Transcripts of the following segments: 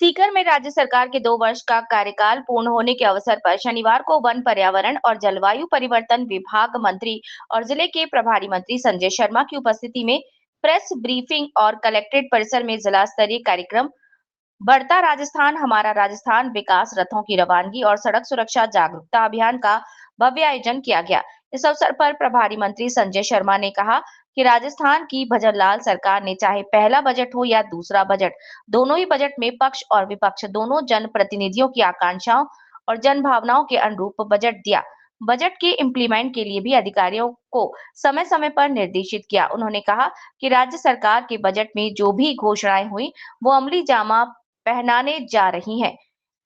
सीकर में राज्य सरकार के 2 वर्ष का कार्यकाल पूर्ण होने के अवसर पर शनिवार को वन पर्यावरण और जलवायु परिवर्तन विभाग मंत्री और जिले के प्रभारी मंत्री संजय शर्मा की उपस्थिति में प्रेस ब्रीफिंग और कलेक्ट्रेट परिसर में जिला स्तरीय कार्यक्रम बढ़ता राजस्थान हमारा राजस्थान विकास रथों की रवानगी और सड़क सुरक्षा जागरूकता अभियान का भव्य आयोजन किया गया। इस अवसर पर प्रभारी मंत्री संजय शर्मा ने कहा कि राजस्थान की भजनलाल सरकार ने चाहे पहला बजट हो या दूसरा बजट, दोनों ही बजट में पक्ष और विपक्ष दोनों जनप्रतिनिधियों की आकांक्षाओं और जन भावनाओं के अनुरूप बजट दिया। बजट के इम्प्लीमेंट के लिए भी अधिकारियों को समय समय पर निर्देशित किया। उन्होंने कहा कि राज्य सरकार के बजट में जो भी घोषणाएं हुई वो अमली जामा पहनाने जा रही हैं।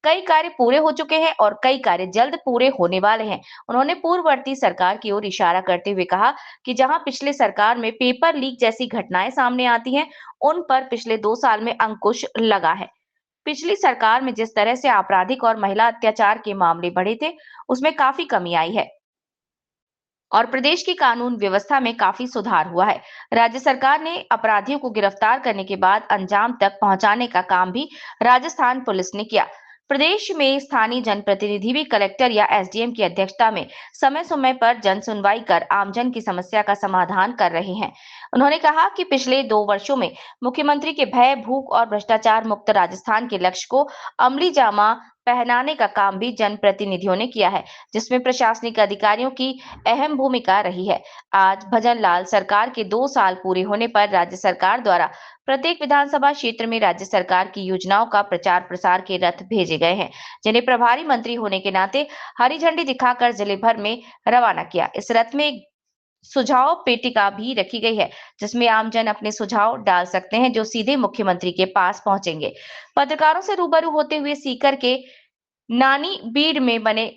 कई कार्य पूरे हो चुके हैं और कई कार्य जल्द पूरे होने वाले हैं। उन्होंने पूर्ववर्ती सरकार की ओर इशारा करते हुए कहा कि जहां पिछले सरकार में पेपर लीक जैसी घटनाएं सामने आती हैं, उन पर पिछले 2 साल में अंकुश लगा है। पिछली सरकार में जिस तरह से आपराधिक और महिला अत्याचार के मामले बढ़े थे, उसमें काफी कमी आई है और प्रदेश की कानून व्यवस्था में काफी सुधार हुआ है। राज्य सरकार ने अपराधियों को गिरफ्तार करने के बाद अंजाम तक पहुंचाने का काम भी राजस्थान पुलिस ने किया। प्रदेश में स्थानीय जनप्रतिनिधि भी कलेक्टर या एसडीएम की अध्यक्षता में समय समय पर जन सुनवाई कर आमजन की समस्या का समाधान कर रहे हैं। उन्होंने कहा कि पिछले 2 वर्षों में मुख्यमंत्री के भय, भूख और भ्रष्टाचार मुक्त राजस्थान के लक्ष्य को अमली जामा पहनाने का काम भी जनप्रतिनिधियों ने किया है, जिसमें प्रशासनिक अधिकारियों की अहम भूमिका रही है। आज भजनलाल सरकार के 2 साल पूरे होने पर राज्य सरकार द्वारा प्रत्येक विधानसभा क्षेत्र में राज्य सरकार की योजनाओं का प्रचार प्रसार के रथ भेजे गए हैं, जिन्हें प्रभारी मंत्री होने के नाते हरी झंडी दिखाकर जिले भर में रवाना किया। इस रथ में एक सुझाव पेटिका भी रखी गई है, जिसमें आमजन अपने सुझाव डाल सकते हैं, जो सीधे मुख्यमंत्री के पास पहुंचेंगे। पत्रकारों से रूबरू होते हुए सीकर के नानी बीड में बने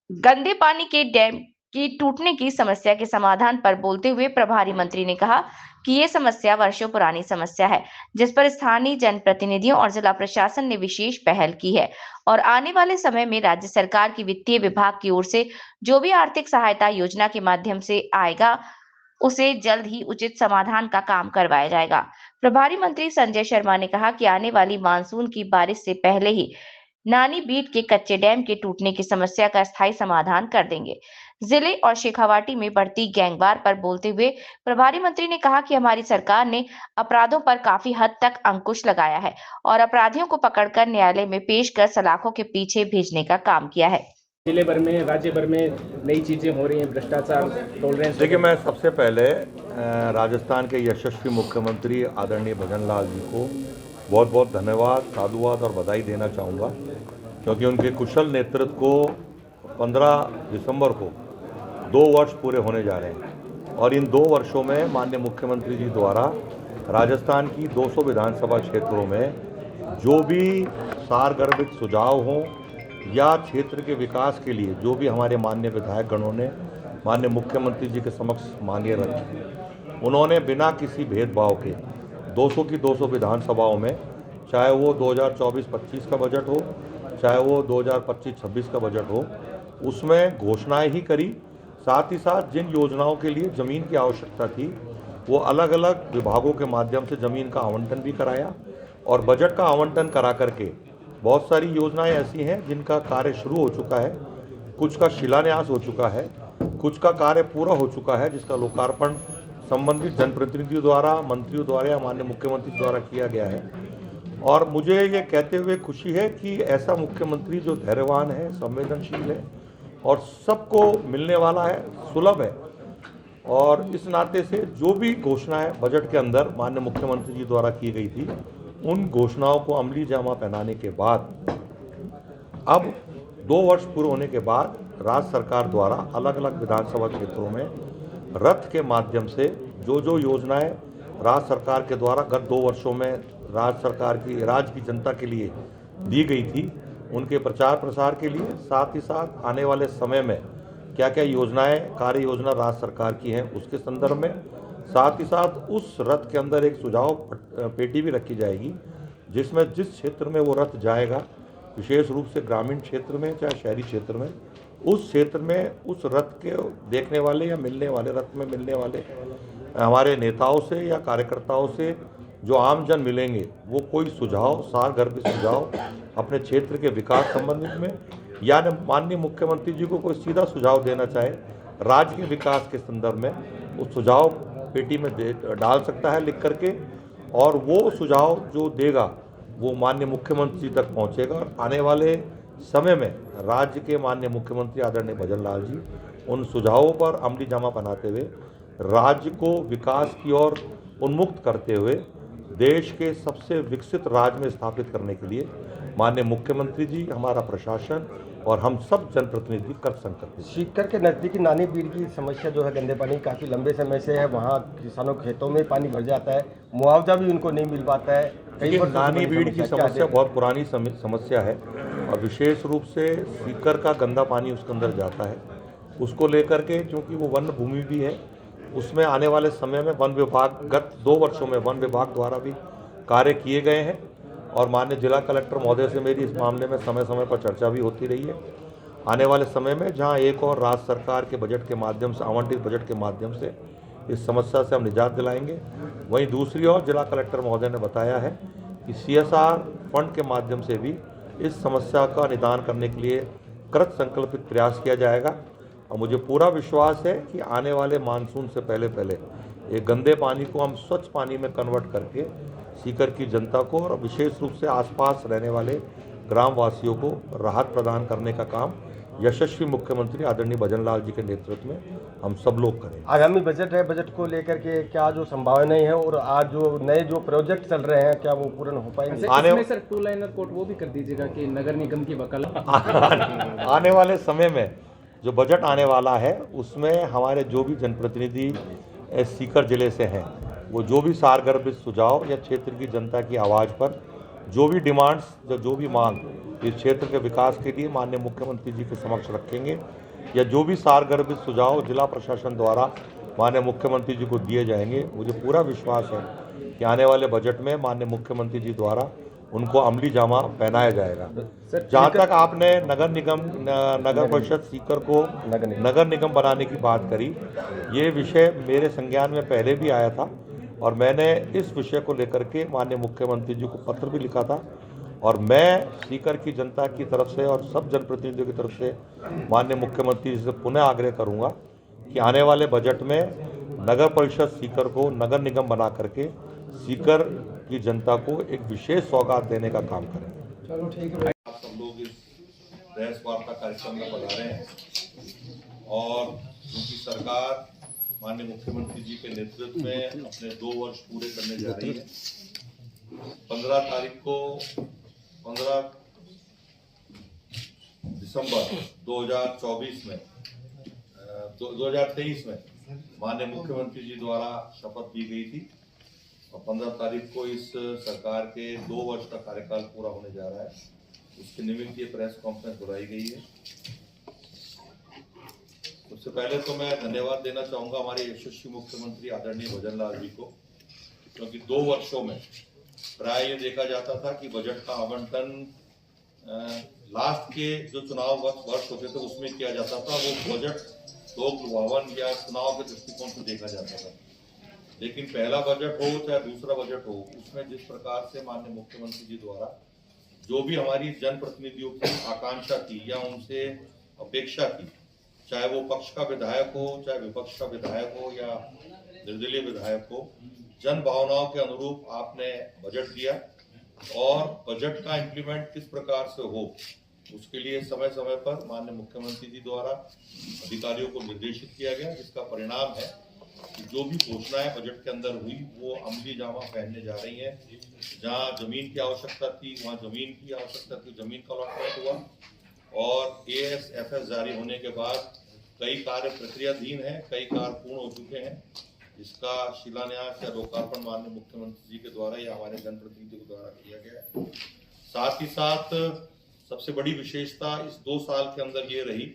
गंदे पानी के डैम की टूटने की समस्या के समाधान पर बोलते हुए प्रभारी मंत्री ने कहा कि ये समस्या वर्षों पुरानी समस्या है, जिस पर स्थानीय जनप्रतिनिधियों और जिला प्रशासन ने विशेष पहल की है और आने वाले समय में राज्य सरकार की वित्तीय विभाग की ओर से जो भी आर्थिक सहायता योजना के माध्यम से आएगा, उसे जल्द ही उचित समाधान का काम करवाया जाएगा। प्रभारी मंत्री संजय शर्मा ने कहा कि आने वाली मानसून की बारिश से पहले ही नानी बीट के कच्चे डैम के टूटने की समस्या का स्थायी समाधान कर देंगे। जिले और शेखावाटी में बढ़ती गैंगवार पर बोलते हुए प्रभारी मंत्री ने कहा कि हमारी सरकार ने अपराधों पर काफी हद तक अंकुश लगाया है और अपराधियों को पकड़कर न्यायालय में पेश कर सलाखों के पीछे भेजने का काम किया है। जिले भर में, राज्य भर में नई चीजें हो रही हैं, भ्रष्टाचार टॉलरेंस। देखिए, मैं सबसे पहले राजस्थान के यशस्वी मुख्यमंत्री आदरणीय भजनलाल जी को बहुत बहुत धन्यवाद, साधुवाद और बधाई देना चाहूँगा, क्योंकि उनके कुशल नेतृत्व को 15 दिसंबर को 2 वर्ष पूरे होने जा रहे हैं और इन 2 वर्षों में माननीय मुख्यमंत्री जी द्वारा राजस्थान की 200 विधानसभा क्षेत्रों में जो भी सारगर्भित सुझाव हों या क्षेत्र के विकास के लिए जो भी हमारे माननीय विधायक गणों ने माननीय मुख्यमंत्री जी के समक्ष मांगे रखी, उन्होंने बिना किसी भेदभाव के 200 की 200 विधानसभाओं में, चाहे वो 2024-25 का बजट हो, चाहे वो 2025-26 का बजट हो, उसमें घोषणाएं ही करी। साथ ही साथ जिन योजनाओं के लिए ज़मीन की आवश्यकता थी, वो अलग अलग विभागों के माध्यम से ज़मीन का आवंटन भी कराया और बजट का आवंटन करा करके बहुत सारी योजनाएं ऐसी हैं जिनका कार्य शुरू हो चुका है, कुछ का शिलान्यास हो चुका है, कुछ का कार्य पूरा हो चुका है, जिसका लोकार्पण संबंधित जनप्रतिनिधियों द्वारा, मंत्रियों द्वारा या माननीय मुख्यमंत्री द्वारा किया गया है। और मुझे ये कहते हुए खुशी है कि ऐसा मुख्यमंत्री जो धैर्यवान है, संवेदनशील है और सबको मिलने वाला है, सुलभ है, और इस नाते से जो भी घोषणाएं बजट के अंदर माननीय मुख्यमंत्री जी द्वारा की गई थी, उन घोषणाओं को अमली जामा पहनाने के बाद अब 2 वर्ष पूरे होने के बाद राज्य सरकार द्वारा अलग अलग विधानसभा क्षेत्रों में रथ के माध्यम से जो जो योजनाएं राज्य सरकार के द्वारा गत 2 वर्षों में राज्य की जनता के लिए दी गई थी, उनके प्रचार प्रसार के लिए, साथ ही साथ आने वाले समय में क्या क्या योजनाएं, कार्य योजना राज्य सरकार की हैं उसके संदर्भ में, साथ ही साथ उस रथ के अंदर एक सुझाव पेटी भी रखी जाएगी, जिसमें जिस क्षेत्र में वो रथ जाएगा, विशेष रूप से ग्रामीण क्षेत्र में चाहे शहरी क्षेत्र में, उस क्षेत्र में उस रथ के देखने वाले या मिलने वाले, रथ में मिलने वाले हमारे नेताओं से या कार्यकर्ताओं से जो आमजन मिलेंगे वो कोई सुझाव, सारगर्भित सुझाव अपने क्षेत्र के विकास संबंधित में, या माननीय मुख्यमंत्री जी को कोई सीधा सुझाव देना चाहे राज्य के विकास के संदर्भ में, उस सुझाव पेटी में डाल सकता है लिख करके, और वो सुझाव जो देगा वो माननीय मुख्यमंत्री तक पहुंचेगा। और आने वाले समय में राज्य के माननीय मुख्यमंत्री आदरणीय भजन लाल जी उन सुझावों पर अमली जामा बनाते हुए राज्य को विकास की ओर उन्मुक्त करते हुए देश के सबसे विकसित राज्य में स्थापित करने के लिए माननीय मुख्यमंत्री जी, हमारा प्रशासन और हम सब जनप्रतिनिधि कर संकल्प हैं। सीकर के नज़दीकी नानी बीड़ की समस्या जो है गंदे पानी काफ़ी लंबे समय से है। वहाँ किसानों के खेतों में पानी भर जाता है, मुआवजा भी उनको नहीं मिल पाता है। नानी बीड़ की समस्या बहुत पुरानी समस्या है और विशेष रूप से सीकर का गंदा पानी उसके अंदर जाता है। उसको लेकर के क्योंकि वो वन भूमि भी है, उसमें आने वाले समय में वन विभाग, गत 2 वर्षों में वन विभाग द्वारा भी कार्य किए गए हैं और माननीय जिला कलेक्टर महोदय से मेरी इस मामले में समय समय पर चर्चा भी होती रही है। आने वाले समय में जहां एक और राज्य सरकार के बजट के माध्यम से, आवंटित बजट के माध्यम से इस समस्या से हम निजात दिलाएंगे, वहीं दूसरी ओर जिला कलेक्टर महोदय ने बताया है कि CSR फंड के माध्यम से भी इस समस्या का निदान करने के लिए कृत संकल्पित प्रयास किया जाएगा। और मुझे पूरा विश्वास है कि आने वाले मानसून से पहले ये गंदे पानी को हम स्वच्छ पानी में कन्वर्ट करके सीकर की जनता को और विशेष रूप से आसपास रहने वाले ग्राम वासियों को राहत प्रदान करने का काम यशस्वी मुख्यमंत्री आदरणीय भजन लाल जी के नेतृत्व में हम सब लोग करें। आगामी बजट है, बजट को लेकर के क्या जो संभावनाएं हैं और आज जो नए जो प्रोजेक्ट चल रहे हैं क्या वो पूर्ण हो पाएंगे? इसमें सर 2 लाइनर कोड वो भी कर दीजिएगा कि नगर निगम की वकालत। आने वाले समय में जो बजट आने वाला है उसमें हमारे जो भी जनप्रतिनिधि सीकर जिले से हैं, वो जो भी सारगर्भित सुझाव या क्षेत्र की जनता की आवाज़ पर जो भी डिमांड्स, जो भी मांग इस क्षेत्र के विकास के लिए माननीय मुख्यमंत्री जी के समक्ष रखेंगे, या जो भी सारगर्भित सुझाव जिला प्रशासन द्वारा माननीय मुख्यमंत्री जी को दिए जाएंगे, मुझे पूरा विश्वास है कि आने वाले बजट में माननीय मुख्यमंत्री जी द्वारा उनको अमली जामा पहनाया जाएगा। जहाँ तक आपने नगर परिषद सीकर को नगर निगम बनाने की बात करी, ये विषय मेरे संज्ञान में पहले भी आया था और मैंने इस विषय को लेकर के माननीय मुख्यमंत्री जी को पत्र भी लिखा था और मैं सीकर की जनता की तरफ से और सब जनप्रतिनिधियों की तरफ से माननीय मुख्यमंत्री जी से पुनः आग्रह करूंगा कि आने वाले बजट में नगर परिषद सीकर को नगर निगम बना करके सीकर की जनता को एक विशेष सौगात देने का काम करें। चलो ठीक है। आप सब लोग इस प्रेस वार्ता कार्यक्रम में पधारे हैं और उनकी सरकार माननीय मुख्यमंत्री जी के नेतृत्व में अपने 2 वर्ष पूरे करने जा रही है। 15 दिसंबर 2023 में माननीय मुख्यमंत्री जी द्वारा शपथ ली गई थी और 15 तारीख को इस सरकार के 2 वर्ष का कार्यकाल पूरा होने जा रहा है। उसके निमित्त ये प्रेस कॉन्फ्रेंस बुलाई गई है। सबसे पहले तो मैं धन्यवाद देना चाहूंगा हमारे यशस्वी मुख्यमंत्री आदरणीय भजन लाल जी को, क्योंकि 2 वर्षों में प्राय ये देखा जाता था कि बजट का आवंटन लास्ट के जो चुनाव वर्ष होते थे उसमें किया जाता था। वो बजट लोक लुभावन या चुनाव के दृष्टिकोण से देखा जाता था। लेकिन पहला बजट हो चाहे दूसरा बजट हो, उसमें जिस प्रकार से माननीय मुख्यमंत्री जी द्वारा जो भी हमारी जनप्रतिनिधियों की आकांक्षा थी या उनसे अपेक्षा थी, चाहे वो पक्ष का विधायक हो चाहे विपक्ष का विधायक हो या निर्दलीय विधायक हो, जन भावनाओं के अनुरूप आपने बजट दिया और बजट का इम्प्लीमेंट किस प्रकार से हो उसके लिए समय समय पर माननीय मुख्यमंत्री जी द्वारा अधिकारियों को निर्देशित किया गया, जिसका परिणाम है कि जो भी घोषणाएं बजट के अंदर हुई वो अमली जामा पहनने जा रही हैं। जहां जमीन की आवश्यकता थी वहां जमीन की आवश्यकता थी, जमीन का अलॉटमेंट हुआ और ASFS जारी होने के बाद कई कार्य प्रक्रियाधीन हैं, कई कार्य पूर्ण हो चुके हैं, जिसका शिलान्यास या लोकार्पण माननीय मुख्यमंत्री जी के द्वारा या हमारे जनप्रतिनिधियों के द्वारा किया गया है। साथ ही साथ सबसे बड़ी विशेषता इस 2 साल के अंदर ये रही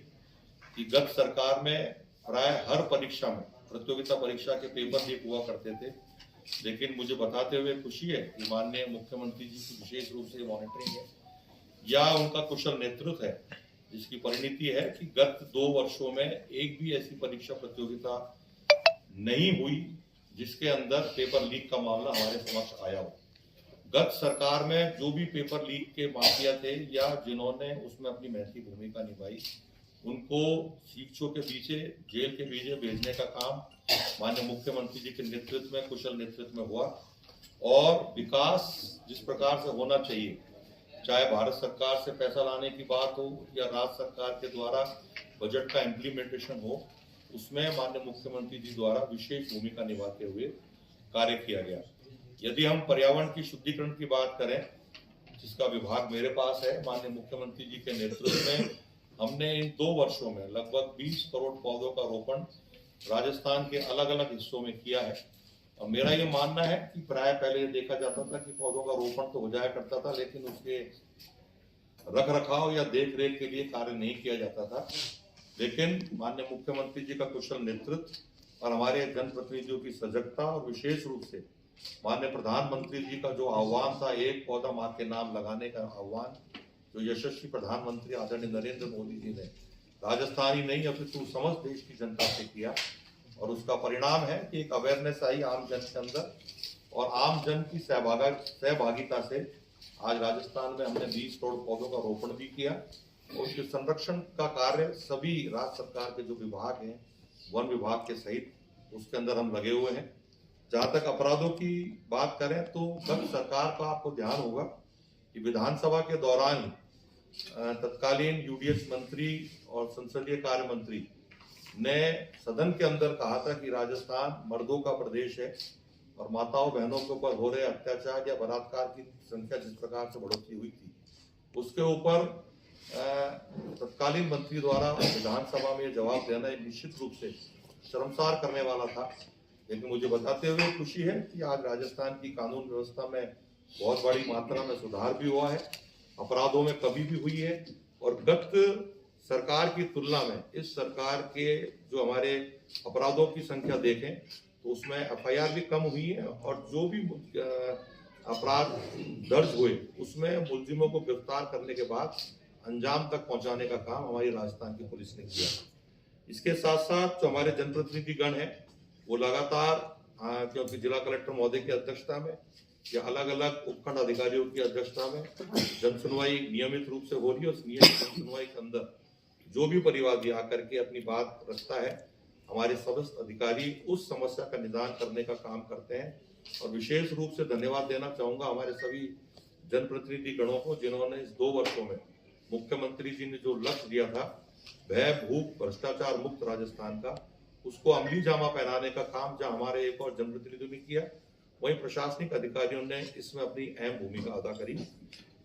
कि गत सरकार में प्राय हर परीक्षा में प्रतियोगिता परीक्षा के पेपर लीक हुआ करते थे, लेकिन मुझे बताते हुए खुशी है कि माननीय मुख्यमंत्री जी की विशेष रूप से मॉनिटरिंग है या उनका कुशल नेतृत्व है, जिसकी परिणति है कि गत 2 वर्षों में एक भी ऐसी परीक्षा प्रतियोगिता नहीं हुई जिसके अंदर पेपर लीक का मामला हमारे समक्ष आया हो। गत सरकार में जो भी पेपर लीक के माफिया थे या जिन्होंने उसमें अपनी महती भूमिका निभाई, उनको शिक्षकों के पीछे जेल के पीछे भेजने का काम माननीय मुख्यमंत्री जी के नेतृत्व में, कुशल नेतृत्व में हुआ और विकास जिस प्रकार से होना चाहिए, चाहे भारत सरकार से पैसा लाने की बात हो या राज्य सरकार के द्वारा बजट का इम्प्लीमेंटेशन हो, उसमें माननीय मुख्यमंत्री जी द्वारा विशेष भूमिका निभाते हुए कार्य किया गया। यदि हम पर्यावरण की शुद्धिकरण की बात करें, जिसका विभाग मेरे पास है, माननीय मुख्यमंत्री जी के नेतृत्व में हमने इन 2 वर्षों में लगभग 20 करोड़ पौधों का रोपण राजस्थान के अलग अलग हिस्सों में किया है। और मेरा ये मानना है कि प्राय पहले देखा जाता था कि पौधों का रोपण तो हो जाया करता था, लेकिन उसके रख रखाव या देख रेख के लिए कार्य नहीं किया जाता था। लेकिन माननीय मुख्यमंत्री जी का कुशल नेतृत्व और हमारे जनप्रतिनिधियों की सजगता और विशेष रूप से माननीय प्रधानमंत्री जी का जो आह्वान था, एक पौधा मां के नाम लगाने का आह्वान, जो यशस्वी प्रधानमंत्री आदरणीय नरेंद्र मोदी जी ने राजस्थान ही नहीं अपितु समस्त देश की जनता से किया, और उसका परिणाम है कि एक अवेयरनेस आई आम जन के अंदर और आम जन की सहभागिता से आज राजस्थान में हमने 20 करोड़ पौधों का रोपण भी किया और उसके संरक्षण का कार्य सभी राज्य सरकार के जो विभाग हैं, वन विभाग के सहित, उसके अंदर हम लगे हुए हैं। जहां तक अपराधों की बात करें तो गत सरकार का आपको ध्यान होगा कि विधानसभा के दौरान तत्कालीन यूडीएच मंत्री और संसदीय कार्य मंत्री ने सदन के अंदर कहा था कि राजस्थान मर्दों का प्रदेश है और माताओं बहनों के ऊपर हो रहे अत्याचार या बलात्कार की संख्या जिस प्रकार से बढ़ोतरी हुई थी, उसके ऊपर तत्कालीन मंत्री द्वारा विधानसभा में जवाब देना एक निश्चित रूप से शर्मसार करने वाला था। लेकिन मुझे बताते हुए खुशी है कि आज राजस्थान की कानून व्यवस्था में बहुत बड़ी मात्रा में सुधार भी हुआ है, अपराधों में कमी भी हुई है और गत सरकार की तुलना में इस सरकार के जो हमारे अपराधों की संख्या देखें तो उसमें एफआईआर भी कम हुई है और जो भी अपराध दर्ज हुए उसमें मुलजिमों को गिरफ्तार करने के बाद अंजाम तक पहुंचाने का काम हमारी राजस्थान की पुलिस ने किया। इसके साथ साथ जो हमारे जनप्रतिनिधि गण है वो लगातार क्योंकि जिला कलेक्टर महोदय की अध्यक्षता में या अलग अलग उपखंड अधिकारियों की अध्यक्षता में जन सुनवाई नियमित रूप से हो रही है। उस नियमित जन सुनवाई के अंदर जो भी परिवादी आकर के अपनी बात रखता है, हमारे समस्त अधिकारी उस समस्या का निदान करने का काम करते हैं। और विशेष रूप से धन्यवाद देना चाहूंगा हमारे सभी जनप्रतिनिधि गणों को, जिन्होंने इस 2 वर्षों में मुख्यमंत्री जी ने जो लक्ष्य दिया था भय भूख भ्रष्टाचार मुक्त राजस्थान का, उसको अमली जामा पहनाने का काम जहां हमारे एक और जनप्रतिनिधियों ने किया, वहीं प्रशासनिक अधिकारियों ने इसमें अपनी अहम भूमिका अदा करी।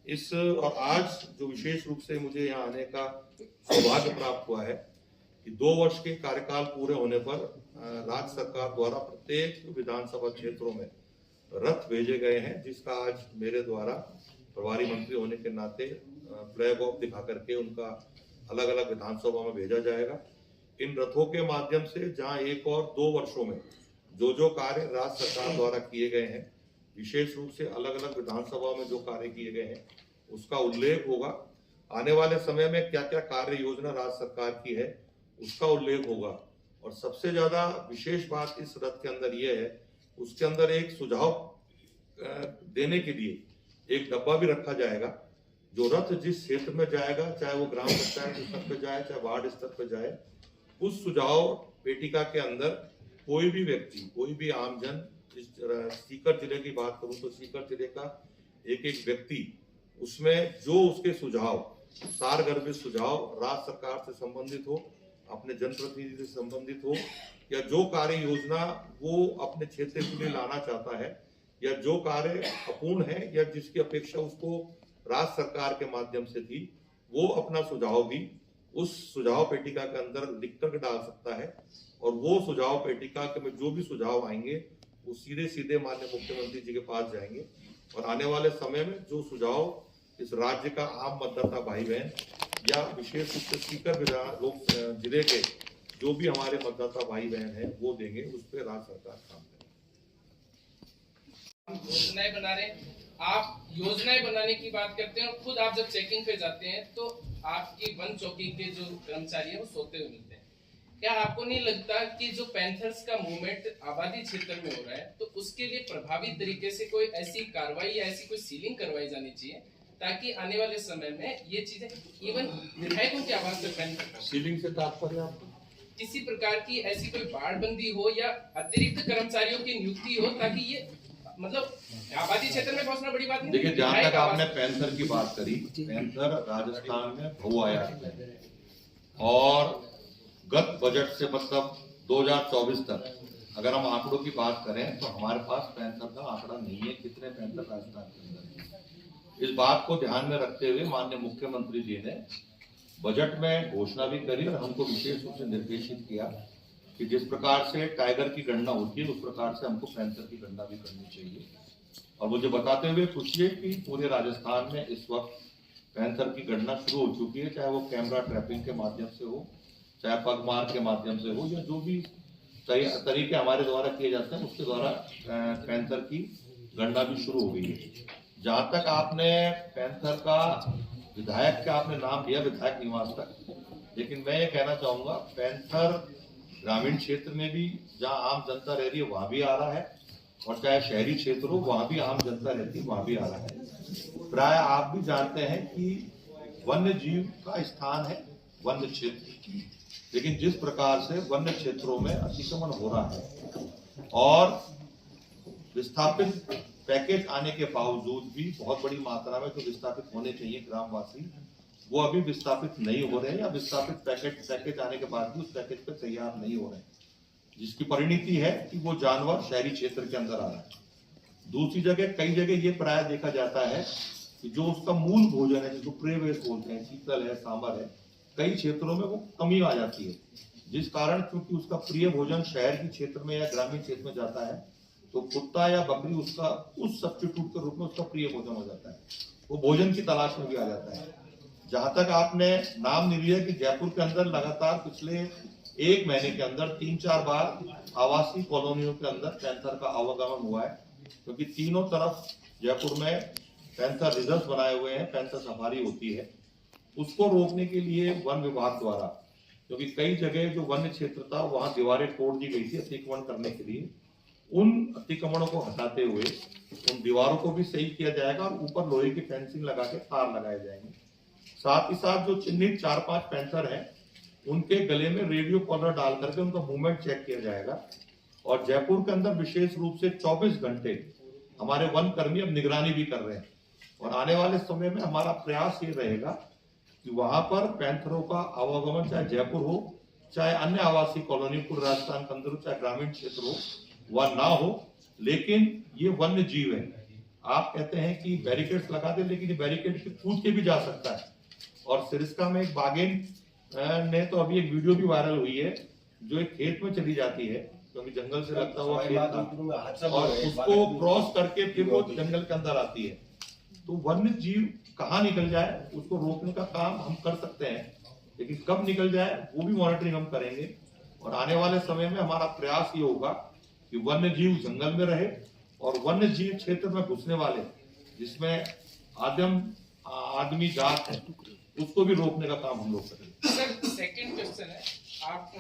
इस और आज जो विशेष रूप से मुझे यहाँ आने का सौभाग्य प्राप्त हुआ है कि 2 वर्ष के कार्यकाल पूरे होने पर राज्य सरकार द्वारा प्रत्येक विधानसभा क्षेत्रों में रथ भेजे गए हैं, जिसका आज मेरे द्वारा प्रभारी मंत्री होने के नाते फ्लैग ऑफ दिखा करके उनका अलग अलग विधानसभा में भेजा जाएगा। इन रथों के माध्यम से जहां एक और 2 वर्षों में जो कार्य राज्य सरकार द्वारा किए गए हैं, विशेष रूप से अलग अलग विधानसभा में जो कार्य किए गए हैं उसका उल्लेख होगा। आने वाले समय में क्या क्या कार्य योजना राज्य सरकार की है उसका उल्लेख होगा। और सबसे ज्यादा विशेष बात इस रथ के अंदर यह है, उसके अंदर एक सुझाव देने के लिए एक डब्बा भी रखा जाएगा। जो रथ जिस क्षेत्र में जाएगा, चाहे वो ग्राम पंचायत स्तर पर जाए चाहे वार्ड स्तर पर जाए, उस सुझाव पेटिका के अंदर कोई भी व्यक्ति, कोई भी आमजन, सीकर जिले की बात करूं तो सीकर जिले का एक व्यक्ति उसमें जो उसके सुझाव, सारगर्भित सुझाव राज्य सरकार से संबंधित हो, अपने जनप्रतिनिधि से संबंधित हो, या जो कार्य योजना वो अपने क्षेत्र के लिए लाना चाहता है, या जो कार्य अपूर्ण है या जिसकी अपेक्षा उसको राज्य सरकार के माध्यम से थी, वो अपना सुझाव भी उस सुझाव पेटिका के अंदर लिख कर डाल सकता है। और वो सुझाव पेटिका के में जो भी सुझाव आएंगे वो सीधे सीधे माननीय मुख्यमंत्री जी के पास जाएंगे। और आने वाले समय में जो सुझाव इस राज्य का आम मतदाता भाई बहन या विशेष रूप से सीकर लोक जिले के जो भी हमारे मतदाता भाई बहन हैं वो देंगे, उस पर राज्य सरकार काम करेगी। योजनाएं बना रहे हैं, आप योजनाएं बनाने की बात करते हैं और खुद आप जब चेकिंग पे जाते हैं तो आपकी वन चौकी के जो कर्मचारी हैं वो सोते हुए मिलते हैं। क्या आपको नहीं लगता कि जो पैंथर्स का मूवमेंट आबादी क्षेत्र में हो रहा है तो उसके लिए प्रभावी तरीके से कोई ऐसी कार्रवाई या ऐसी कोई सीलिंग करवाई जानी चाहिए ताकि आने वाले समय में ये चीजें इवन विधायकों की आवाज पे पैंथर सीलिंग से तात्पर्य आपको किसी प्रकार की ऐसी कोई बाड़बंदी हो या अतिरिक्त कर्मचारियों की नियुक्ति हो ताकि ये मतलब आबादी क्षेत्र में पहुंचना बड़ी बात नहीं। देखिए, जहां तक आपने पैंथर की बात करी, पैंथर राजस्थान में बहुआयात है और गत बजट से मतलब 2024 तक अगर हम आंकड़ों की बात करें तो हमारे पास पैंथर का आंकड़ा नहीं है कितने पैंथर राजस्थान के अंदर है। इस बात को ध्यान में रखते हुए माननीय मुख्यमंत्री जी ने बजट में घोषणा भी करी और हमको विशेष रूप से निर्देशित किया कि जिस प्रकार से टाइगर की गणना होती है उस प्रकार से हमको पैंथर की गणना भी करनी चाहिए। और मुझे बताते हुए खुशी है कि पूरे राजस्थान में इस वक्त पैंथर की गणना शुरू हो चुकी है, चाहे वो कैमरा ट्रैपिंग के माध्यम से हो, चाहे पगमार के माध्यम से हो, या जो भी तरीके हमारे द्वारा किए जाते हैं उसके द्वारा पैंथर की गणना भी शुरू हो गई है। जहां तक आपने पैंथर का विधायक का आपने नाम दिया, विधायक निवास तक, लेकिन मैं ये कहना चाहूंगा पैंथर ग्रामीण क्षेत्र में भी जहां आम जनता रह रही है वहां भी आ रहा है और चाहे शहरी क्षेत्र हो वहां भी आम जनता रहती है वहां भी आ रहा है। प्राय आप भी जानते हैं कि वन्य जीव का स्थान है वन्य क्षेत्र, लेकिन जिस प्रकार से वन्य क्षेत्रों में अतिक्रमण हो रहा है और विस्थापित पैकेज आने के बावजूद भी बहुत बड़ी मात्रा में जो विस्थापित होने चाहिए ग्रामवासी वो अभी विस्थापित नहीं हो रहे हैं या विस्थापित पैकेज आने के बाद भी उस पैकेज पर तैयार नहीं हो रहे हैं, जिसकी परिणति है कि वो जानवर शहरी क्षेत्र के अंदर आ रहा है। दूसरी जगह कई जगह ये प्राय देखा जाता है कि जो उसका मूल भोजन है जिसको प्रेवेश बोलते हैं, शीतल है, सांबर है, कई क्षेत्रों में वो कमी आ जाती है, जिस कारण क्योंकि उसका प्रिय भोजन शहर के क्षेत्र में या ग्रामीण क्षेत्र में जाता है तो कुत्ता या बकरी उसका उस सब्स्टिट्यूट के रूप में उसका प्रिय भोजन हो जाता है, वो भोजन की तलाश में भी आ जाता है। जहां तक आपने नाम नहीं लिया कि जयपुर के अंदर लगातार पिछले एक महीने के अंदर 3-4 बार आवासीय कॉलोनियों के अंदर पैंथर का आवागमन हुआ है, क्योंकि तीनों तरफ जयपुर में पैंथर रिजर्व बनाए हुए हैं, पैंथर सफारी होती है। उसको रोकने के लिए वन विभाग द्वारा, क्योंकि कई जगह जो वन्य क्षेत्र था वहां दीवारें तोड़ दी गई थी अतिक्रमण करने के लिए, उन अतिक्रमणों को हटाते हुए उन दीवारों को भी सही किया जाएगा और ऊपर लोहे की फेंसिंग लगा के तार लगाए जाएंगे। साथ ही साथ जो चिन्हित 4-5 पैंथर हैं उनके गले में रेडियो कॉलर डाल करके उनका मूवमेंट चेक किया जाएगा और जयपुर के अंदर विशेष रूप से 24 घंटे हमारे वन कर्मी अब निगरानी भी कर रहे हैं और आने वाले समय में हमारा प्रयास ये रहेगा कि वहां पर पैंथरों का आवागमन चाहे जयपुर हो चाहे अन्य आवासीय कॉलोनी पूर्व राजस्थान के अंदर हो चाहे ग्रामीण क्षेत्र हो वह ना हो, लेकिन ये वन्य जीव है। आप कहते हैं कि बैरिकेड्स लगा दे, लेकिन ये बैरिकेड कूद के भी जा सकता है। और सिरस्का में एक बाघिन ने तो अभी एक वीडियो भी वायरल हुई है जो एक खेत में चली जाती है क्योंकि जंगल से लगता हुआ खेत था और उसको क्रॉस करके फिर वो जंगल के अंदर आती है। तो वन्य जीव कहाँ निकल जाए उसको रोकने का काम हम कर सकते हैं, लेकिन कब निकल जाए वो भी मॉनिटरिंग हम करेंगे और आने वाले समय में हमारा प्रयास ये होगा कि वन्य जीव जंगल में रहे और वन्य जीव क्षेत्र में घुसने वाले जिसमें आदमी जात है उसको भी रोकने का काम हम लोग करेंगे। सर सेकंड क्वेश्चन है, आप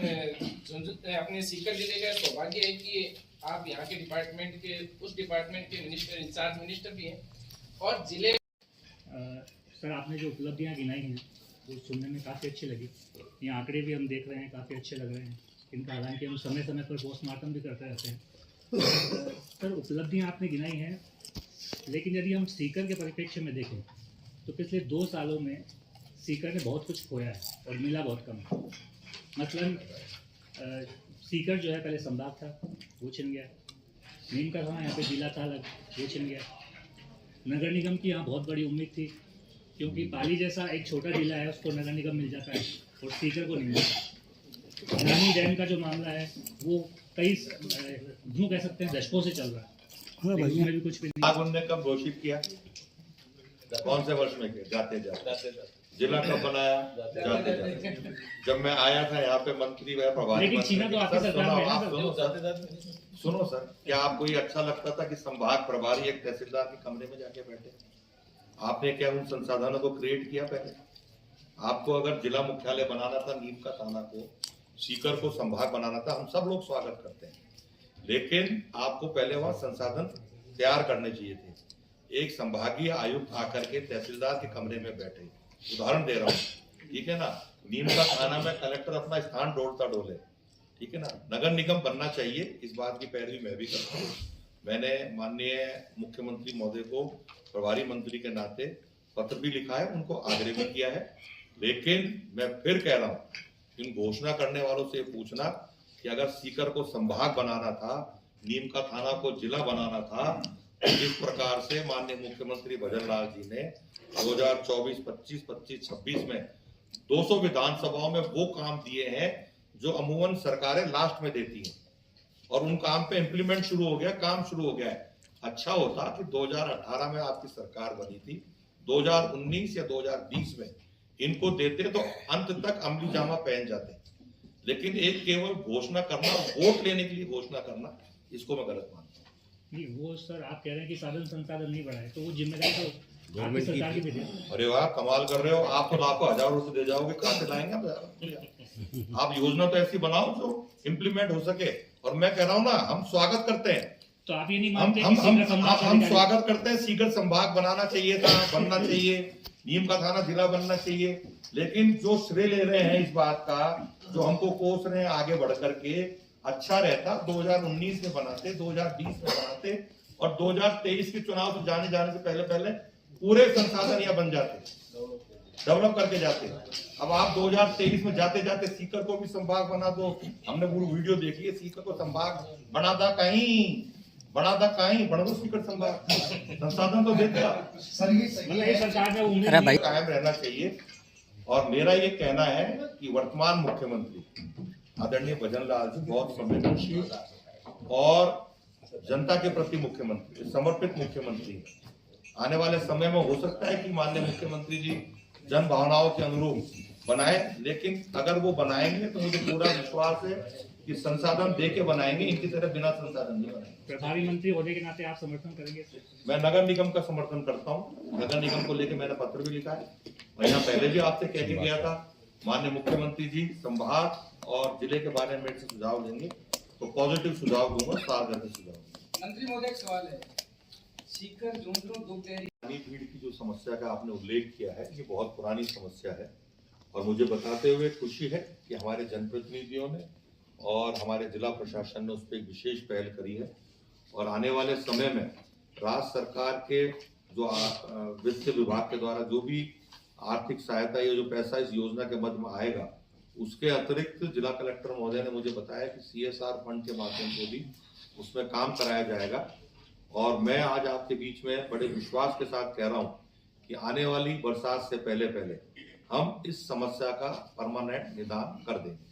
अपने सीकर जिले का सौभाग्य है कि आप यहाँ के डिपार्टमेंट के उस डिपार्टमेंट के मिनिस्टर इंचार्ज मिनिस्टर भी हैं और जिले सर आपने जो उपलब्धियाँ गिनाई हैं वो सुनने में काफ़ी अच्छी लगी। ये आंकड़े भी हम देख रहे हैं काफ़ी अच्छे लग रहे हैं, इनका हालांकि हम समय समय पर पोस्टमार्टम भी करते रहते हैं। सर उपलब्धियाँ आपने गिनाई हैं, लेकिन यदि हम सीकर के परिप्रेक्ष्य में देखें तो पिछले 2 सालों में सीकर ने बहुत कुछ खोया है और मिला बहुत कम है। मसलन सीकर जो है पहले संभाग था वो छिन गया, नीम का था यहाँ पे जिला था अलग वो छिन गया। नगर निगम की यहाँ बहुत बड़ी उम्मीद थी क्योंकि पाली जैसा एक छोटा जिला है उसको नगर निगम मिल जाता है और सीकर को नहीं मिलता। रानी डैम का जो मामला है वो कई यूँ कह सकते हैं दशकों से चल रहा है, उसमें भी कुछ भी नहीं। उन्होंने कब घोषित किया, कौन से वर्ष में किया? जाते जाते जिला कब बनाया? जाते जाते। जब मैं आया था यहाँ पे मंत्री व प्रभारी, लेकिन चीना तो आपकी सरकार में है ना। सुनो सर, क्या आपको ये अच्छा लगता था कि संभाग प्रभारी एक तहसीलदार के कमरे में जाके बैठे? आपने क्या उन संसाधनों को क्रिएट किया? पहले आपको अगर जिला मुख्यालय बनाना था नीम का थाना को सीकर को संभाग बनाना था, हम सब लोग स्वागत करते हैं, लेकिन आपको पहले वहां संसाधन तैयार करने चाहिए थे। एक संभागीय आयुक्त आकर के तहसीलदार के कमरे में बैठे, उदाहरण दे रहा हूँ, ठीक है ना, नीम का थाना में कलेक्टर अपना स्थान डोलता डोले, ठीक है ना, नगर निगम बनना चाहिए, इस बात की पैरवी मैं भी करता हूँ। मैंने माननीय मुख्यमंत्री महोदय को प्रभारी मंत्री के नाते पत्र भी लिखा है, उनको आग्रह भी किया है, लेकिन मैं फिर कह रहा हूँ, इन घोषणा करने वालों से पूछना कि अगर सीकर को संभाग बनाना था, नीम का थाना को जिला बनाना था, जिस प्रकार से माननीय मुख्यमंत्री भजन लाल जी ने 2024, 25, 26, 26 में 200 विधानसभाओं में वो काम दिए हैं जो अमूमन सरकारें लास्ट में देती हैं, और उन काम पे इम्प्लीमेंट शुरू हो गया, काम शुरू हो गया है। अच्छा होता कि 2018 में आपकी सरकार बनी थी, 2019 या 2020 में इनको देते तो अंत तक अमली जामा पहन जाते, लेकिन एक केवल घोषणा करना, वोट लेने के लिए घोषणा करना, इसको मैं गलत मानता हूँ। नहीं, वो सर आप कह रहे हैं कि साधन संसाधन नहीं बढ़ाए, तो वो जिम्मेदारी तो आपकी सरकार की भी है। अरे वाह, कमाल कर रहे हो आप, तो लाखों हजारों रुपए दे जाओगे, कहाँ से लाएंगे आप योजना तो ऐसी बनाओ जो इम्प्लीमेंट हो सके, और मैं कह रहा हूँ ना, हम स्वागत करते हैं, तो आप ये नहीं मानते हम स्वागत करते हैं, सीकर संभाग बनाना चाहिए था, बनना चाहिए, नीम का थाना जिला बनना चाहिए, लेकिन जो श्रेय ले रहे हैं इस बात का, जो हमको कोस रहे हैं आगे बढ़ करके, अच्छा रहता 2019 में बनाते, 2020 में बनाते, और 2023 के चुनाव से जाने से पहले पूरे संसाधन यहाँ बन जाते, डेवलप करके जाते। अब आप 2023 में जाते जाते सीकर को भी संभाग बना दो, हमने पूरी वीडियो देखी है, सीकर को संभाग बना दो सीकर संभाग, संसाधन तो देता कायम रहना चाहिए। और मेरा ये कहना है कि वर्तमान मुख्यमंत्री आदरणीय भजन लाल जी बहुत संवेदनशील और जनता के प्रति मुख्यमंत्री, समर्पित मुख्यमंत्री है। आने वाले समय में हो सकता है कि माननीय मुख्यमंत्री जी जन भावनाओं के अनुरूप बनाए, लेकिन अगर वो बनाएंगे तो मुझे पूरा विश्वास है कि संसाधन दे के बनाएंगे, इनकी तरह बिना संसाधन नहीं बनाएंगे। प्रभारी मंत्री होने के नाते आप समर्थन करेंगे? मैं नगर निगम का समर्थन करता हूँ, नगर निगम को लेकर मैंने पत्र भी लिखा है, मैं यहाँ पहले भी आपसे कह के गया था, माननीय मुख्यमंत्री जी संभाग और जिले के बारे में से सुझाव देंगे तो पॉजिटिव सुझाव दूंगा, साथ करके सुझाव। मंत्री महोदय एक सवाल है, सीकर झुंझुनू दुखदेहरी पानी भीड़ की जो समस्या का आपने उल्लेख किया है, ये बहुत पुरानी समस्या है, और मुझे बताते हुए खुशी है कि हमारे जनप्रतिनिधियों ने और हमारे जिला प्रशासन ने उस पर एक विशेष पहल करी है, और आने वाले समय में राज्य सरकार के जो वित्त विभाग के द्वारा जो भी आर्थिक सहायता या जो पैसा इस योजना के मद में आएगा, उसके अतिरिक्त जिला कलेक्टर महोदय ने मुझे बताया कि CSR फंड के माध्यम से भी उसमें काम कराया जाएगा। और मैं आज आपके बीच में बड़े विश्वास के साथ कह रहा हूं कि आने वाली बरसात से पहले हम इस समस्या का परमानेंट निदान कर देंगे।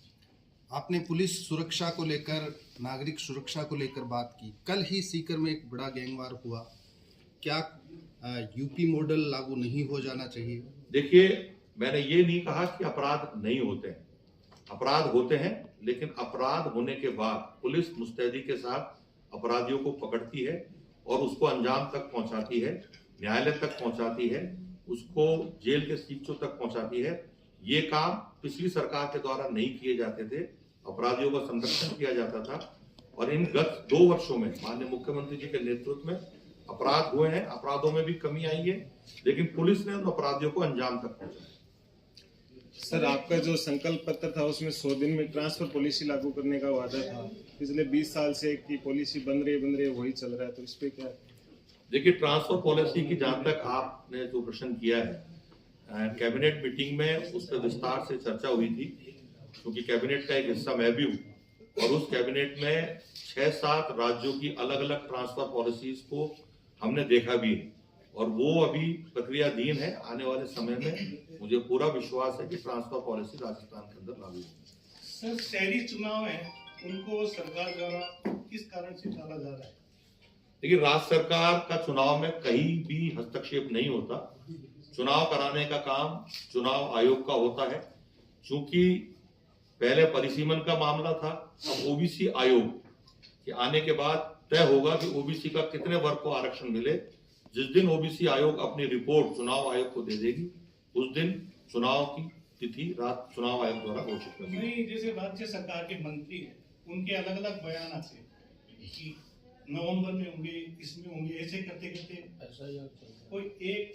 आपने पुलिस सुरक्षा को लेकर, नागरिक सुरक्षा को लेकर बात की। कल ही सीकर में एक बड़ा गैंगवार हुआ, क्या यूपी मॉडल लागू नहीं हो जाना चाहिए? देखिए, मैंने ये नहीं कहा कि अपराध नहीं होते हैं, अपराध होते हैं, लेकिन अपराध होने के बाद पुलिस मुस्तैदी के साथ अपराधियों को पकड़ती है और उसको अंजाम तक पहुंचाती है, न्यायालय तक पहुंचाती है, उसको जेल के सीटों तक पहुंचाती है। ये काम पिछली सरकार के द्वारा नहीं किए जाते थे, अपराधियों का संरक्षण किया जाता था, और इन गत 2 वर्षों में माननीय मुख्यमंत्री जी के नेतृत्व में अपराध हुए हैं, अपराधों में भी कमी आई है, लेकिन पुलिस ने उन अपराधियों को अंजाम तक पहुंचाया। सर, आपका जो संकल्प पत्र था उसमें 100 दिन में ट्रांसफर पॉलिसी लागू करने का वादा था, पिछले 20 साल से की पॉलिसी बन रही वही चल रहा है, तो इस पे क्या? देखिए, ट्रांसफर पॉलिसी की जहां तक आपने जो प्रश्न किया है, कैबिनेट मीटिंग में उस पर विस्तार से चर्चा हुई थी, क्योंकि कैबिनेट का एक हिस्सा मैं भी हूँ, और उस कैबिनेट में 6-7 राज्यों की अलग अलग ट्रांसफर पॉलिसीज को हमने देखा भी है, और वो अभी प्रक्रियाधीन है। आने वाले समय में मुझे पूरा विश्वास है कि ट्रांसफर पॉलिसी राजस्थान के अंदर लागू होगी। सर, शहरी चुनाव है, उनको सरकार द्वारा किस कारण से टाला जा रहा है? देखिए, राज्य सरकार का चुनाव में कहीं भी हस्तक्षेप नहीं होता, चुनाव कराने का काम चुनाव आयोग का होता है। चूंकि पहले परिसीमन का मामला था, अब ओबीसी आयोग के आने के बाद तय होगा कि ओबीसी का कितने वर्ग को आरक्षण मिले। जिस दिन ओबीसी आयोग अपनी रिपोर्ट चुनाव आयोग को दे देगी, उस दिन चुनाव की तिथि चुनाव आयोग द्वारा घोषित कर दी। नहीं, जैसे राज्य सरकार के मंत्री हैं, उनके अलग अलग बयान आते कि नवंबर में होंगे, इसमें होंगे, ऐसे करते करते कोई एक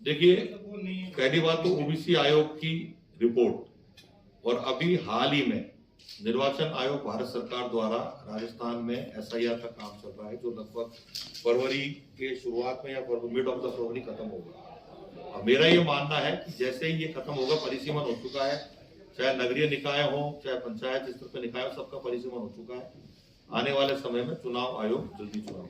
देखिए, वो नहीं है। पहली बात तो ओबीसी आयोग की रिपोर्ट और अभी हाल ही में निर्वाचन आयोग भारत सरकार द्वारा राजस्थान में एसआईआर का काम चल रहा है, जो लगभग फरवरी के शुरुआत में या मिड ऑफ द फरवरी खत्म होगा। अब मेरा ये मानना है कि जैसे ही ये खत्म होगा, परिसीमन हो चुका है, चाहे नगरीय निकाय हो चाहे पंचायत स्तर पर निकाय हो, सबका परिसीमन हो चुका है। आने वाले समय में चुनाव आयोग जल्दी चुनाव।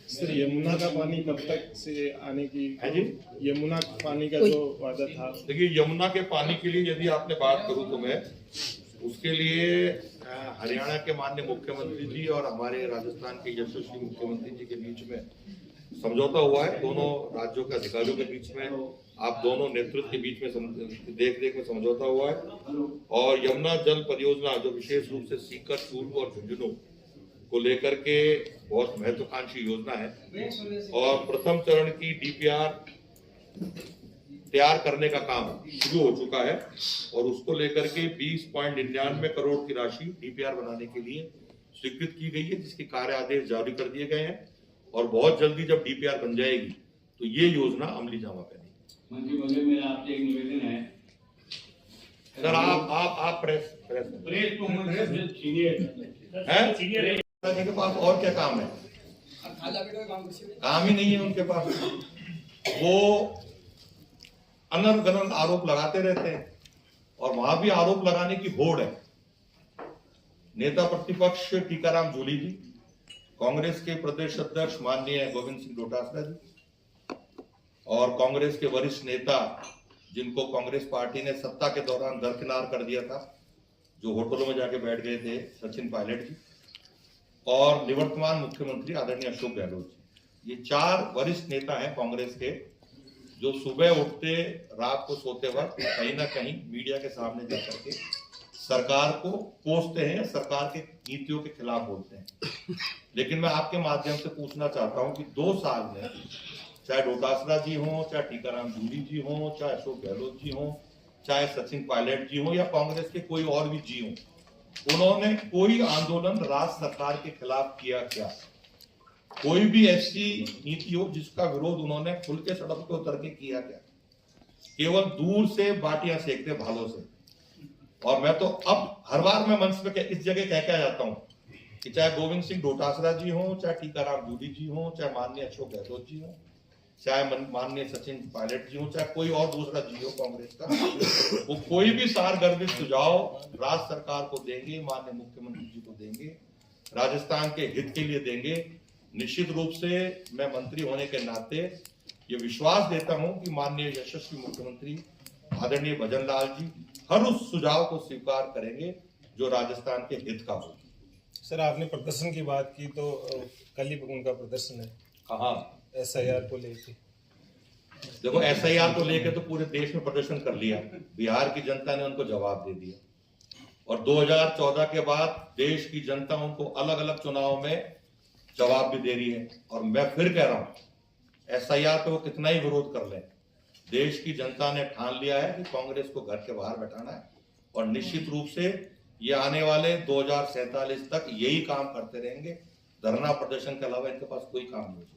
सर, यमुना का पानी कब तक से आने की है जी? यमुना पानी का जो वादा था, देखिए, यमुना के पानी के लिए यदि आपने बात करूं तो मैं उसके लिए हरियाणा के माननीय मुख्यमंत्री जी और हमारे राजस्थान के यशस्वी मुख्यमंत्री जी के बीच में समझौता हुआ है। दोनों राज्यों के अधिकारियों के बीच में, आप दोनों नेतृत्व के बीच में देख में समझौता हुआ है। और यमुना जल परियोजना जो विशेष रूप से सीकर, चूरू और झुंझुनू को लेकर के बहुत महत्वाकांक्षी योजना है और प्रथम चरण की डीपीआर तैयार करने का काम शुरू हो चुका है और उसको लेकर के 20.99 करोड़ की राशि डीपीआर बनाने के लिए स्वीकृत की गई है, जिसके कार्य आदेश जारी कर दिए गए हैं और बहुत जल्दी जब डीपीआर बन जाएगी तो ये योजना अमली जामा पहनेगी। मंत्री महोदय, मेरा आपसे एक निवेदन है। सर, आप प्रेस सीनियर के पास और क्या काम है? काम ही नहीं है उनके पास। वो अनर्गल आरोप लगाते रहते हैं और वहां भी आरोप लगाने की होड़ है। नेता प्रतिपक्ष टीकाराम जूली जी, कांग्रेस के प्रदेश अध्यक्ष माननीय गोविंद सिंह डोटासरा जी और कांग्रेस के वरिष्ठ नेता जिनको कांग्रेस पार्टी ने सत्ता के दौरान दरकिनार कर दिया था, जो होटलों में जाके बैठ गए थे, सचिन पायलट जी और निवर्तमान मुख्यमंत्री आदरणीय अशोक गहलोत जी। ये 4 वरिष्ठ नेता हैं कांग्रेस के, जो सुबह उठते रात को सोते वक्त कहीं ना कहीं मीडिया के सामने जाकर के सरकार को कोसते हैं, सरकार के नीतियों के खिलाफ बोलते हैं। लेकिन मैं आपके माध्यम से पूछना चाहता हूं कि 2 साल में चाहे डोटासरा जी हो, चाहे टीकाराम जूली जी हो, चाहे अशोक गहलोत जी हो, चाहे सचिन पायलट जी हो या कांग्रेस के कोई और भी जी हो, उन्होंने कोई आंदोलन राज्य सरकार के खिलाफ किया क्या? कोई भी ऐसी नीति हो जिसका विरोध उन्होंने खुल के सड़क पे उतर के किया क्या? केवल दूर से बाटियां सेकते भालों से। और मैं तो अब हर बार मैं मंच पे इस जगह कह के आ जाता हूं कि चाहे गोविंद सिंह डोटासरा जी हो, चाहे टीकाराम जूली जी हो, चाहे माननीय अशोक गहलोत जी हो, चाहे माननीय सचिन पायलट जी हो, चाहे कोई और दूसरा जी हो कांग्रेस का, वो कोई भी सारगर्भित सुझाव राज्य सरकार को देंगे, माननीय मुख्यमंत्री जी को देंगे, राजस्थान के हित के लिए देंगे। निश्चित रूप से मैं मंत्री होने के नाते ये विश्वास देता हूं कि माननीय यशस्वी मुख्यमंत्री आदरणीय भजन लाल जी हर उस सुझाव को स्वीकार करेंगे जो राजस्थान के हित का हो। सर, आपने प्रदर्शन की बात की तो कल ही उनका प्रदर्शन है। कहाँ? एसआईआर को लेके। देखो, एसआईआर को लेके तो पूरे देश में प्रदर्शन कर लिया, बिहार की जनता ने उनको जवाब दे दिया और 2014 के बाद देश की जनता उनको अलग अलग चुनाव में जवाब भी दे रही है। और मैं फिर कह रहा हूं, एसआईआर पे वो कितना ही विरोध कर लें, देश की जनता ने ठान लिया है कि कांग्रेस को घर के बाहर बैठाना है और निश्चित रूप से ये आने वाले 2047 तक यही काम करते रहेंगे। धरना प्रदर्शन के अलावा इनके पास कोई काम नहीं है।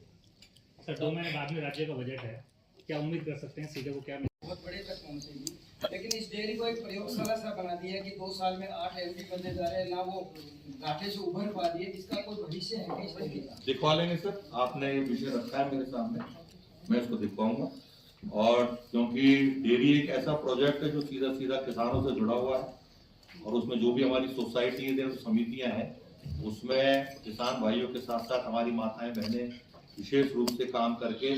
सर, 2 महीने बाद में राज्य का बजट है, क्या उम्मीद कर सकते हैं सीधे वो क्या बहुत बड़े तक पहुंचेगी, लेकिन इस डेयरी को एक प्रयोगशाला सा बना दिया कि 2 साल में 8 एमडी बनने जा रहे हैं, ना वो घाटे से उभर पा दिए। इसका कोई भविष्य है कि इस तरीके का? दिखवा लेंगे सर, आपने ये विषय रखा है मेरे सामने, मैं इसको दिखवाऊंगा। और क्योंकि डेयरी एक ऐसा प्रोजेक्ट है जो सीधा सीधा किसानों से जुड़ा हुआ है और उसमें जो भी हमारी सोसाइटी है, समितियां हैं, उसमें किसान भाइयों के साथ साथ हमारी माताएं बहनें विशेष रूप से काम करके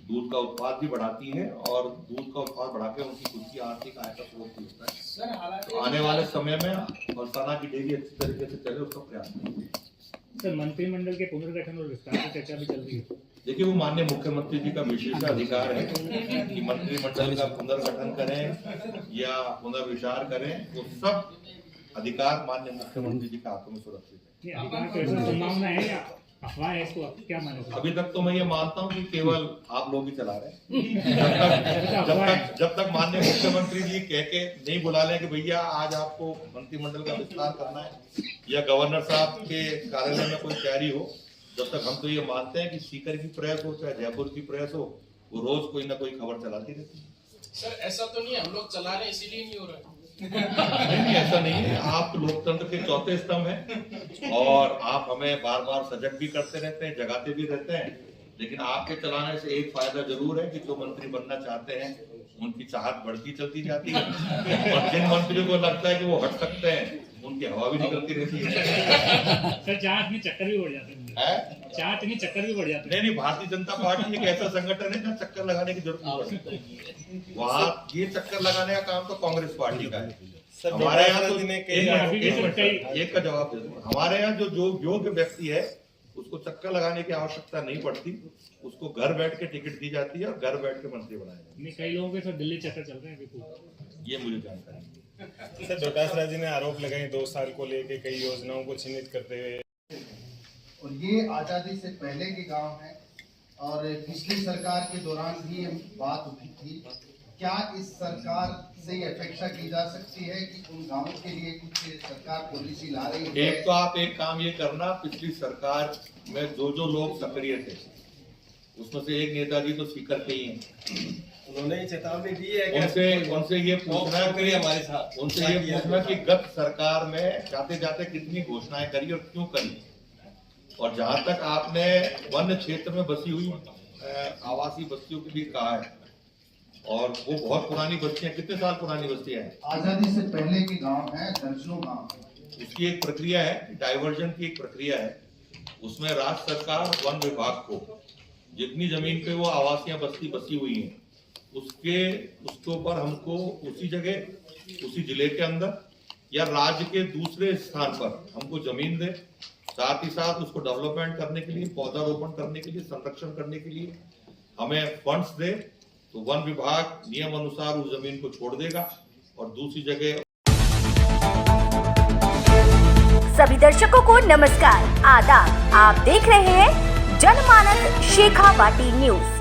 दूध का उत्पाद भी बढ़ाती हैं और दूध का उत्पाद बढ़ा के उनकी खुद की आर्थिक आय का स्रोत भी होता है। तो आने वाले समय में बरसाना की डेयरी अच्छी तरीके से चले, उसका प्रयास करेंगे। सर, मंत्रिमंडल के पुनर्गठन और विस्तार की चर्चा भी चल रही है। देखिए, वो माननीय मुख्यमंत्री जी का विशेष अधिकार है कि मंत्रिमंडल का पुनर्गठन करें या पुनर्विचार करें, वो सब अधिकार माननीय मुख्यमंत्री जी के हाथों में सुरक्षित है। संभावना है या अफवाह है, इसको क्या माने? अभी तक तो मैं ये मानता हूँ कि केवल आप लोग ही चला रहे हैं। जब तक माननीय मुख्यमंत्री जी कह के नहीं बुला लें कि भैया आज आपको मंत्रिमंडल का विस्तार करना है या गवर्नर साहब के कार्यालय में कोई तैयारी हो, जब तक हम तो ये मानते हैं कि सीकर की प्रेस हो चाहे जयपुर की प्रेस हो, वो रोज कोई ना कोई खबर चलाती रहती है। सर ऐसा तो नहीं है हम लोग चला रहे हैं इसीलिए नहीं हो रहा है? नहीं, ऐसा नहीं है। आप लोकतंत्र के चौथे स्तंभ हैं और आप हमें बार बार सजग भी करते रहते हैं, जगाते भी रहते हैं, लेकिन आपके चलाने से एक फायदा जरूर है कि जो मंत्री बनना चाहते हैं उनकी चाहत बढ़ती चलती जाती है और जिन मंत्रियों को लगता है कि वो हट सकते हैं उनकी हवा भी निकलती रहती है। सर चाहत नहीं चक्कर भी बढ़ जाते हैं, चाहत नहीं चक्कर भी बढ़ जाते हैं। नहीं, भारतीय जनता पार्टी एक ऐसा संगठन है जहाँ चक्कर लगाने की जरूरत नहीं पड़ती। वहाँ ये चक्कर लगाने का काम तो कांग्रेस पार्टी का है। हमारे यहाँ तो एक का जवाब दे दूं, हमारे यहाँ जो योग्य व्यक्ति है उसको चक्कर लगाने की आवश्यकता नहीं पड़ती, उसको घर बैठ के टिकट दी जाती है और घर बैठ के मंत्री बनाया जाता है। कई लोगों के साथ दिल्ली चक्कर चल रहे हैं अभी, ये मुझे जानकारी है। सर डोटासरा जी ने आरोप लगाए 2 साल को लेके कई योजनाओं को चिन्हित करते हुए, और ये आज़ादी से पहले के गांव हैं और पिछली सरकार के दौरान भी ये बात उठी थी। क्या इस सरकार से ये अपेक्षा की जा सकती है कि उन गांवों के लिए कुछ सरकार पॉलिसी ला रही है? एक तो आप एक काम ये करना, पिछली सरकार में जो लोग सक्रिय थे उसमें से एक नेताजी तो सीकर के ही हैं, उन्होंने ये चेतावनी दी है कि उनसे ये पूछना हमारे साथ उनसे ये पूछना कि गत सरकार में जाते जाते कितनी घोषणाएं करी और क्यों करी, और जहां तक आपने वन क्षेत्र में बसी हुई आवासीय बस्तियों के लिए कहा है, और वो बहुत पुरानी बस्तियां, कितने साल पुरानी बस्तियां हैं, आजादी से पहले के गांव हैं, दर्जनों गांव। उसकी एक प्रक्रिया है, डाइवर्जन की एक प्रक्रिया है, उसमें राज्य सरकार वन विभाग को जितनी जमीन पे वो आवासीय बस्ती बसी हुई है उसके ऊपर हमको उसी जगह उसी जिले के अंदर या राज्य के दूसरे स्थान पर हमको जमीन दे, साथ ही साथ उसको डेवलपमेंट करने के लिए, पौधारोपण करने के लिए, संरक्षण करने के लिए हमें फंड्स दे, तो वन विभाग नियम अनुसार उस जमीन को छोड़ देगा और दूसरी जगह। सभी दर्शकों को नमस्कार, आदाब। आप देख रहे हैं जनमानस शेखावाटी न्यूज।